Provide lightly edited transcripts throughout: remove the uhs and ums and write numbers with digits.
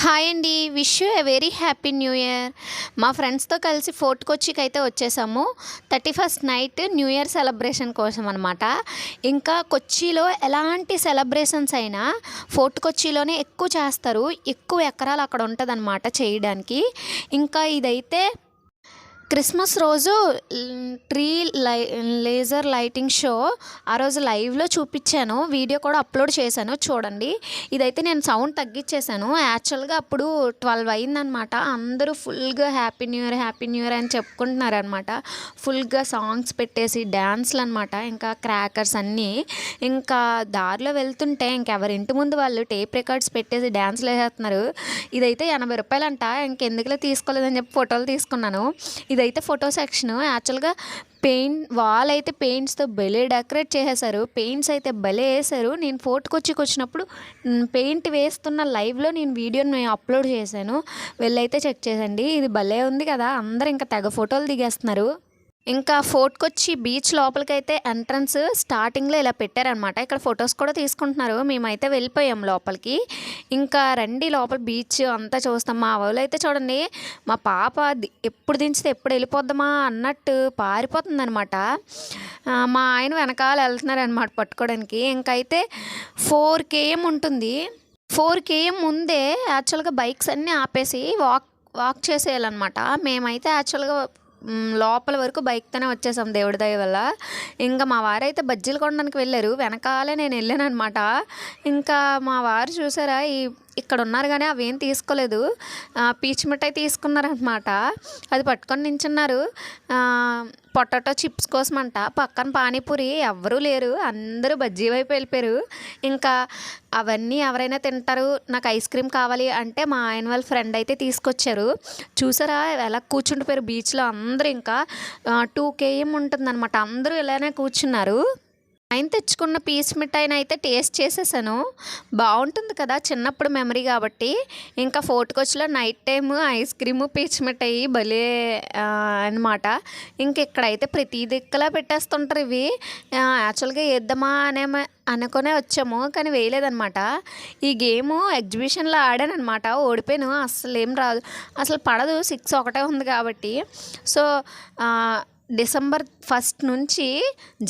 Hi అండి. Wish you a very happy new year. మా ఫ్రెండ్స్తో కలిసి ఫోర్ట్ కొచ్చికి అయితే వచ్చేసాము. 31st night new year celebration కోసం అనమాట. ఇంకా కొచ్చిలో ఎలాంటి సెలబ్రేషన్స్ అయినా ఫోర్ట్ కొచ్చిలోనే ఎక్కువ చేస్తారు. ఎక్కువ ఎకరాలు అక్కడ ఉంటుందన్నమాట చేయడానికి. ఇంకా ఇదైతే క్రిస్మస్ రోజు ట్రీ లేజర్ లైటింగ్ షో ఆ రోజు లైవ్లో చూపించాను. వీడియో కూడా అప్లోడ్ చేశాను, చూడండి. ఇదైతే నేను సౌండ్ తగ్గించేశాను. యాక్చువల్గా అప్పుడు 12 అయిందనమాట. అందరూ ఫుల్గా happy new year happy new year అని చెప్పుకుంటున్నారనమాట. ఫుల్గా సాంగ్స్ పెట్టేసి డ్యాన్స్లు అనమాట, ఇంకా క్రాకర్స్ అన్నీ. ఇంకా దారిలో వెళ్తుంటే ఇంకెవరి ఇంటి ముందు వాళ్ళు టేప్ రికార్డ్స్ పెట్టేసి డ్యాన్స్లు వేసేస్తున్నారు. ఇదైతే 80 రూపాయలంట. ఇంకెందుకులో తీసుకోలేదని చెప్పి ఫోటోలు తీసుకున్నాను. ఇదైతే ఫోటో సెక్షన్. యాక్చువల్గా వాల్ అయితే పెయింట్స్తో భలే డెకరేట్ చేసేసారు. పెయింట్స్ అయితే భలే వేసారు. నేను ఫోర్ట్కి వచ్చినప్పుడు పెయింట్ వేస్తున్న లైవ్లో నేను వీడియోని అప్లోడ్ చేశాను, వెళ్ళైతే చెక్ చేసండి. ఇది భలే ఉంది కదా, అందరూ ఇంకా తెగ ఫోటోలు దిగేస్తున్నారు. ఇంకా ఫోర్ట్కి వచ్చి బీచ్ లోపలికైతే ఎంట్రన్స్ స్టార్టింగ్లో ఇలా పెట్టారనమాట. ఇక్కడ ఫొటోస్ కూడా తీసుకుంటున్నారు. మేమైతే వెళ్ళిపోయాం లోపలికి. ఇంకా రండి లోపల బీచ్ అంతా చూస్తాం. మా వాళ్ళు అయితే చూడండి, మా పాప ఎప్పుడు దించితే ఎప్పుడు వెళ్ళిపోద్దామా అన్నట్టు పారిపోతుందనమాట. మా ఆయన వెనకాల వెళ్తున్నారనమాట పట్టుకోవడానికి. ఇంకైతే 4 km ఉంటుంది. 4 km ముందే యాక్చువల్గా బైక్స్ అన్నీ ఆపేసి వాక్ చేసేయాలన్నమాట. మేమైతే యాక్చువల్గా లోపల వరకు బైక్తోనే వచ్చేసాం దేవుడి దయ వల్ల. ఇంకా మా వారైతే బజ్జీలు కొనడానికి వెళ్ళారు, వెనకాలే నేను వెళ్ళాను అనమాట. ఇంకా మా వారు చూసారా, ఇక్కడ ఉన్నారు కానీ అవేం తీసుకోలేదు. పీచ్ మిఠాయి తీసుకున్నారనమాట. అది పట్టుకొని నించున్నారు. పొటాటో చిప్స్ కోసం అంట. పక్కన పానీపూరి ఎవ్వరూ లేరు, అందరూ బజ్జీ వైపు వెళ్ళిపోయారు. ఇంకా అవన్నీ ఎవరైనా తింటారు, నాకు ఐస్ క్రీమ్ కావాలి అంటే మా ఆయన వాళ్ళ ఫ్రెండ్ అయితే తీసుకొచ్చారు. చూసారా ఎలా కూర్చుండిపోయారు బీచ్లో అందరూ. ఇంకా 2 km ఉంటుందన్నమాట. అందరూ ఇలానే కూర్చున్నారు. ఆయన తెచ్చుకున్న పీస్ మిఠాయిని అయితే టేస్ట్ చేసేసాను. బాగుంటుంది కదా, చిన్నప్పుడు మెమరీ కాబట్టి. ఇంకా ఫోర్ట్ కొచ్చిలో night time ice cream peach మిఠాయి భలే అనమాట. ఇంక ఇక్కడైతే ప్రతి దిక్కులా పెట్టేస్తుంటారు ఇవి. యాక్చువల్గా వేద్దామా అనుకునే వచ్చాము, కానీ వేయలేదనమాట. ఈ గేము ఎగ్జిబిషన్లో ఆడానమాట, ఓడిపోయాను. అసలు ఏం రాదు, అసలు పడదు. 6 ఒకటే ఉంది కాబట్టి. సో December 1st నుంచి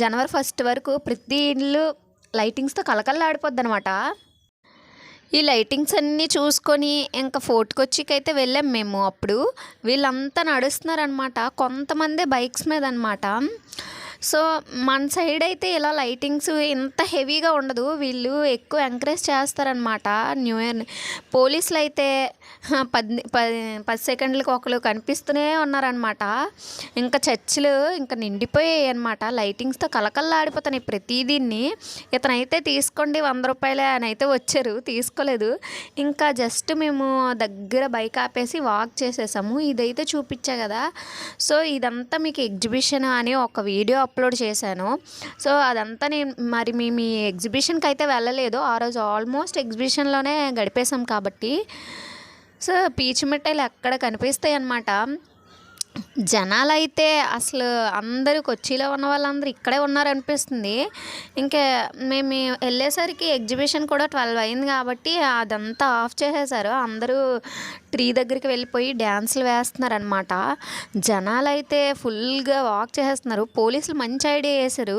January 1st వరకు ప్రతి ఇల్లు లైటింగ్స్తో కలకల్లాడిపోద్ది అనమాట. ఈ లైటింగ్స్ అన్నీ చూసుకొని ఇంకా ఫోర్ట్ కొచ్చికైతే వెళ్ళాం మేము. అప్పుడు వీళ్ళంతా నడుస్తున్నారనమాట, కొంతమంది బైక్స్ మీద అనమాట. సో మన సైడ్ అయితే ఇలా లైటింగ్స్ ఇంత హెవీగా ఉండదు, వీళ్ళు ఎక్కువ ఎంకరేజ్ చేస్తారనమాట న్యూ ఇయర్ని. పోలీసులు అయితే 10 సెకండ్లకు ఒకరు కనిపిస్తూనే ఉన్నారనమాట. ఇంకా చర్చిలు ఇంకా నిండిపోయాయి అనమాట, లైటింగ్స్తో కలకల్లాడిపోతున్నాయి ప్రతిదీన్ని. ఇతనైతే తీసుకోండి 100 రూపాయలే అని అయితే వచ్చారు, తీసుకోలేదు. ఇంకా జస్ట్ మేము దగ్గర బైక్ ఆపేసి వాక్ చేసేసాము. ఇదైతే చూపించా కదా. సో ఇదంతా మీకు ఎగ్జిబిషన్ అని ఒక వీడియో అప్లోడ్ చేశాను. సో అదంతా నేను మేము ఈ ఎగ్జిబిషన్కి అయితే వెళ్ళలేదు. ఆ రోజు ఆల్మోస్ట్ ఎగ్జిబిషన్లోనే గడిపేశాం కాబట్టి. సో పీచు మిఠాయిలు ఎక్కడ కనిపిస్తాయి అన్నమాట. జనాలు అయితే అసలు అందరూ కొచ్చిలో ఉన్న వాళ్ళందరూ ఇక్కడే ఉన్నారనిపిస్తుంది. ఇంకా మేము వెళ్ళేసరికి ఎగ్జిబిషన్ కూడా 12 అయింది కాబట్టి అదంతా ఆఫ్ చేసేసారు. అందరూ ట్రీ దగ్గరికి వెళ్ళిపోయి డ్యాన్సులు వేస్తున్నారనమాట. జనాలు అయితే ఫుల్గా వాక్ చేసేస్తున్నారు. పోలీసులు మంచి ఐడియా వేశారు.